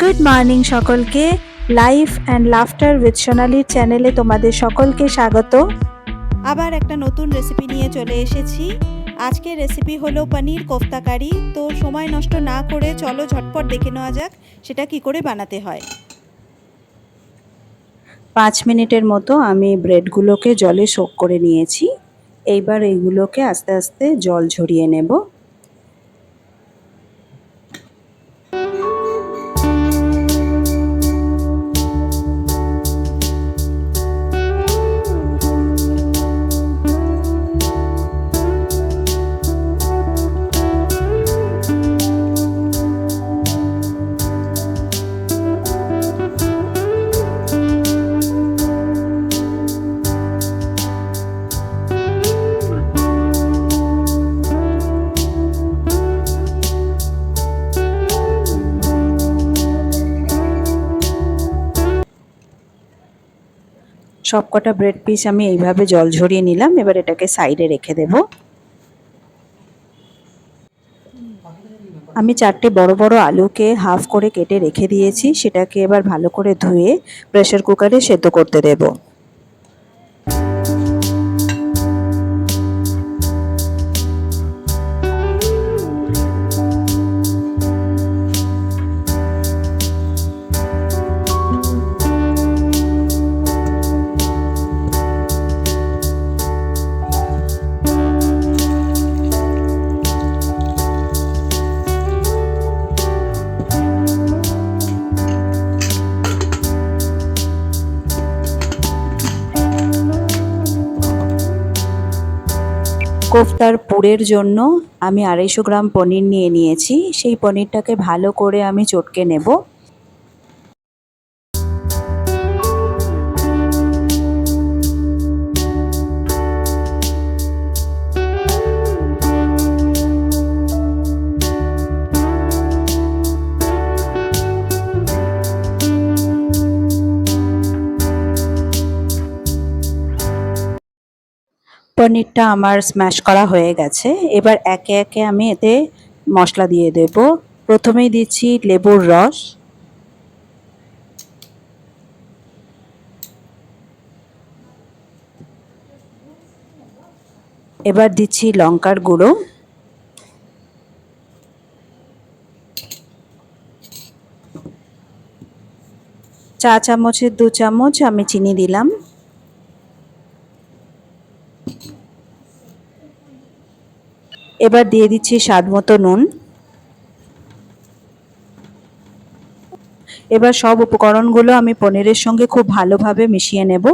Good morning সকলকে। Life and laughter with সোনালির চ্যানেলে তোমাদের সকলকে স্বাগত। আবার একটা নতুন রেসিপি নিয়ে চলে এসেছি। আজকের রেসিপি হলো পনির কোফতা কারি। তো সময় নষ্ট না করে চলো ঝটপট দেখে নেওয়া যাক সেটা কি করে বানাতে হয়। 5 মিনিটের মতো আমি ব্রেডগুলোকে জলে সোক করে নিয়েছি। এইবার এইগুলোকে আস্তে আস্তে জল ঝরিয়ে নেব। সবকটা ব্রেড পিস আমি এইভাবে জল ঝরিয়ে নিলাম। এবার এটাকে সাইডে রেখে দেব। আমি 4টে বড় বড় আলুকে হাফ করে কেটে রেখে দিয়েছি। সেটাকে এবার ভালো করে ধুয়ে প্রেসার কুকারে সেদ্ধ করতে দেব। কোফতার পুরের জন্য আমি 250 গ্রাম পনির নিয়ে নিয়েছি। সেই পনিরটাকে ভালো করে আমি চটকে নেব। পনিরটা আমার স্ম্যাশ করা হয়ে গেছে। এবার একে একে আমি এতে মশলা দিয়ে দেব। প্রথমেই দিচ্ছি লেবুর রস, এবার দিচ্ছি লঙ্কার গুঁড়ো, চা চামচের 2 চামচ আমি চিনি দিলাম। এবার দিয়ে দিচ্ছি স্বাদ মতো নুন। এবার সব উপকরণগুলো আমি পনিরের সঙ্গে খুব ভালোভাবে মিশিয়ে নেব।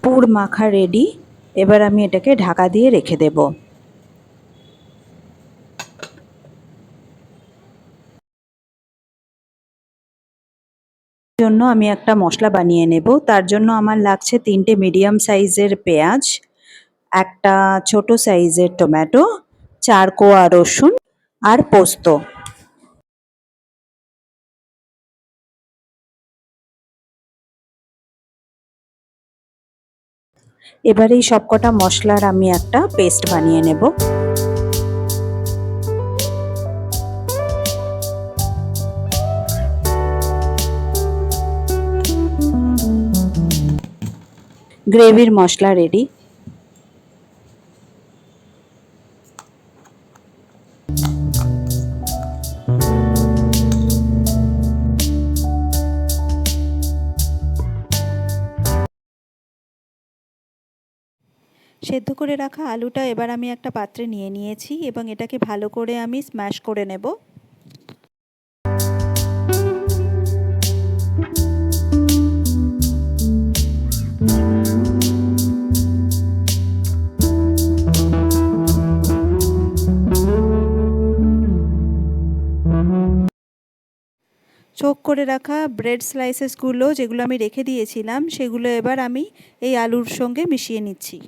পুর মাখা রেডি। এবার আমি এটাকে ঢাকা দিয়ে রেখে দেব। জন্য আমি একটা মশলা বানিয়ে নেব। তার জন্য আমার লাগছে 3টে মিডিয়াম সাইজের পেঁয়াজ, একটা ছোট সাইজের টমেটো, 4 কোয়া রসুন আর পোস্ত। এবার এই সবকটা মশলার আমি একটা পেস্ট বানিয়ে নেব। গ্রেভির মশলা রেডি। সেদ্ধ করে রাখা আলুটা এবার আমি একটা পাত্রে নিয়ে নিয়েছি এবং এটাকে ভালো করে আমি স্ম্যাশ করে নেব। চোক করে রাখা ব্রেড স্লাইসেসগুলো যেগুলো আমি রেখে দিয়েছিলাম সেগুলো এবার আমি এই আলুর সঙ্গে মিশিয়ে নিচ্ছি।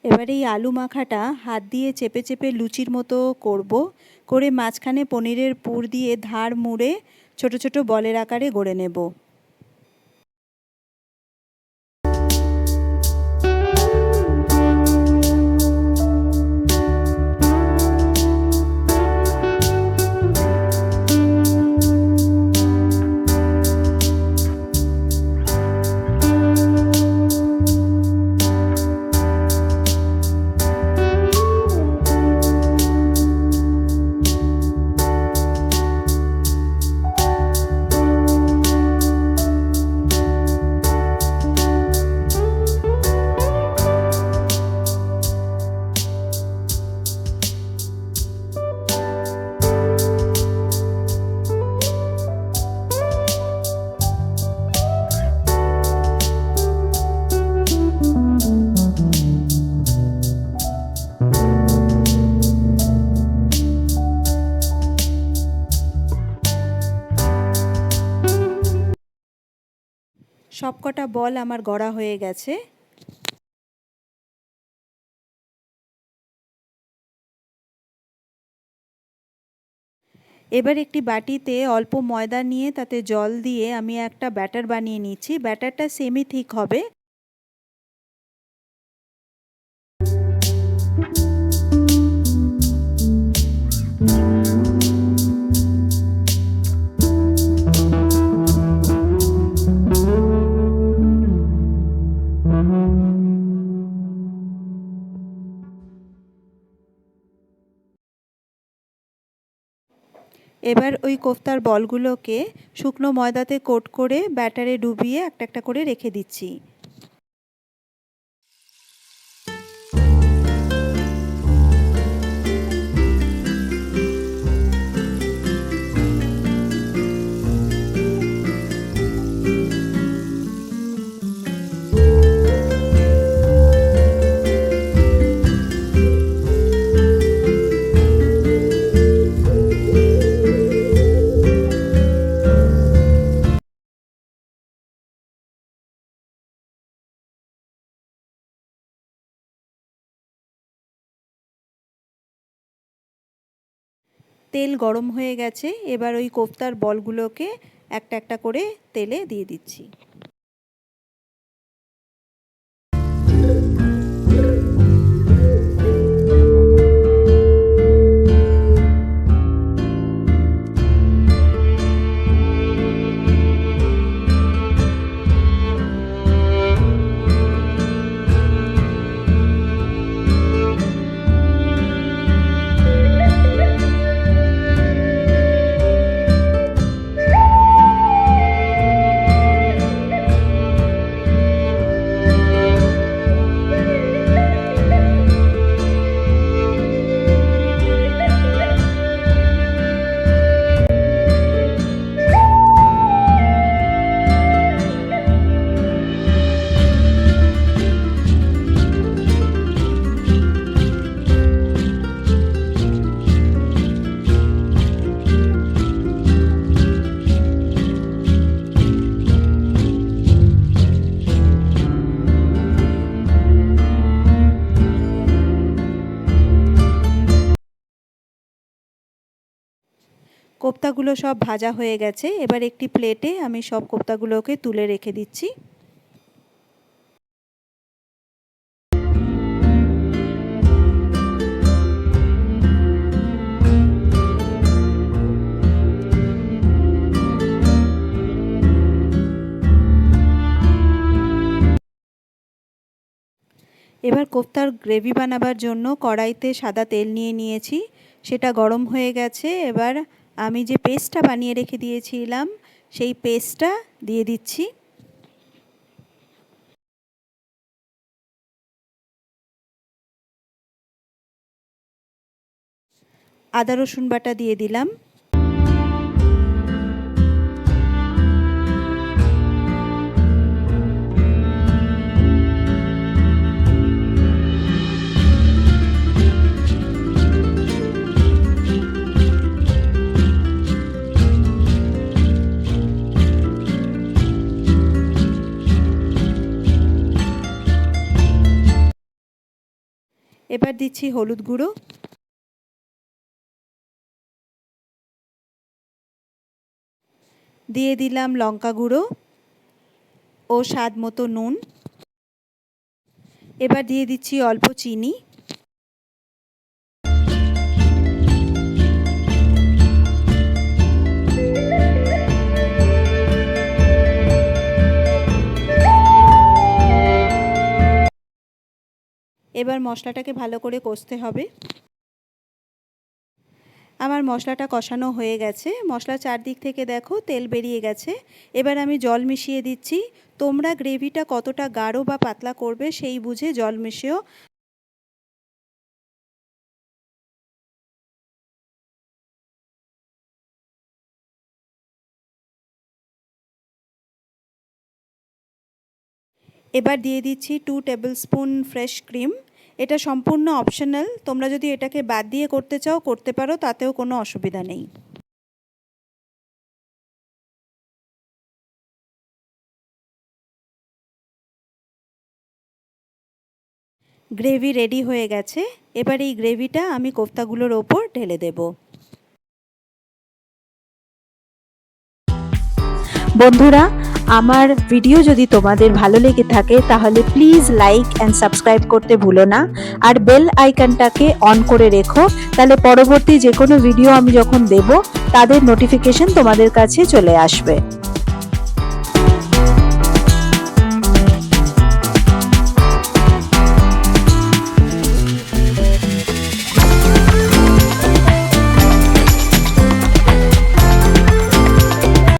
এবার এই আলু মাখাটা হাত দিয়ে চেপে চেপে লুচির মতো করব, করে মাঝখানে পনিরের পুর দিয়ে ধার মুড়ে ছোট ছোট বলের আকারে গড়ে নেব। সবকটা বল আমার গড়া হয়ে গেছে। এবার একটি বাটিতে অল্প ময়দা নিয়ে তাতে জল দিয়ে আমি একটা ব্যাটার বানিয়ে নিচ্ছি। ব্যাটারটা সেমি থিক হবে। এবার ওই কোফতার বলগুলোকে শুকনো ময়দাতে কোট করে ব্যাটারে ডুবিয়ে একটা একটা করে রেখে দিচ্ছি। তেল গরম হয়ে গেছে। এবার ওই কোফতার বলগুলোকে একটা একটা করে তেলে দিয়ে দিচ্ছি। কোপ্তাগুলো সব ভাজা হয়ে গেছে। এবার একটি প্লেটে আমি সব কোপ্তাগুলোকে তুলে রেখে দিচ্ছি। এবার কোফতার গ্রেভি বানাবার জন্য কড়াইতে সাদা তেল নিয়ে নিয়েছি, সেটা গরম হয়ে গেছে। এবার আমি যে পেস্টটা বানিয়ে রেখে দিয়েছিলাম সেই পেস্টটা দিয়ে দিচ্ছি। আদা রসুন বাটা দিয়ে দিলাম। এবার দিচ্ছি হলুদ গুঁড়ো, দিয়ে দিলাম লঙ্কা গুঁড়ো ও স্বাদ মতো নুন। এবার দিয়ে দিচ্ছি অল্প চিনি। এবার মশলাটাকে ভালো করে কষতে হবে। আমার মশলাটা কষানো হয়ে গেছে, মশলার চারদিক থেকে দেখো তেল বেরিয়ে গেছে। এবার আমি জল মিশিয়ে দিচ্ছি। তোমরা গ্রেভিটা কতটা গাঢ় বা পাতলা করবে সেই বুঝে জল মিশিও। এবার দিয়ে দিচ্ছি 2 টেবিলস্পুন ফ্রেশ ক্রিম। এটা সম্পূর্ণ অপশনাল, তোমরা যদি এটাকে বাদ দিয়ে করতে চাও করতে পারো, তাতেও কোনো অসুবিধা নেই। গ্রেভি রেডি হয়ে গেছে। এবার এই গ্রেভিটা আমি কোফতাগুলোর ওপর ঢেলে দেব। বন্ধুরা, আমার ভিডিও যদি তোমাদের ভালো লেগে থাকে তাহলে প্লিজ লাইক অ্যান্ড সাবস্ক্রাইব করতে ভুলো না, আর বেল আইকনটাকে অন করে রেখো, তাহলে পরবর্তী যে কোনো ভিডিও আমি যখন দেব তাদের নোটিফিকেশন তোমাদের কাছে চলে আসবে।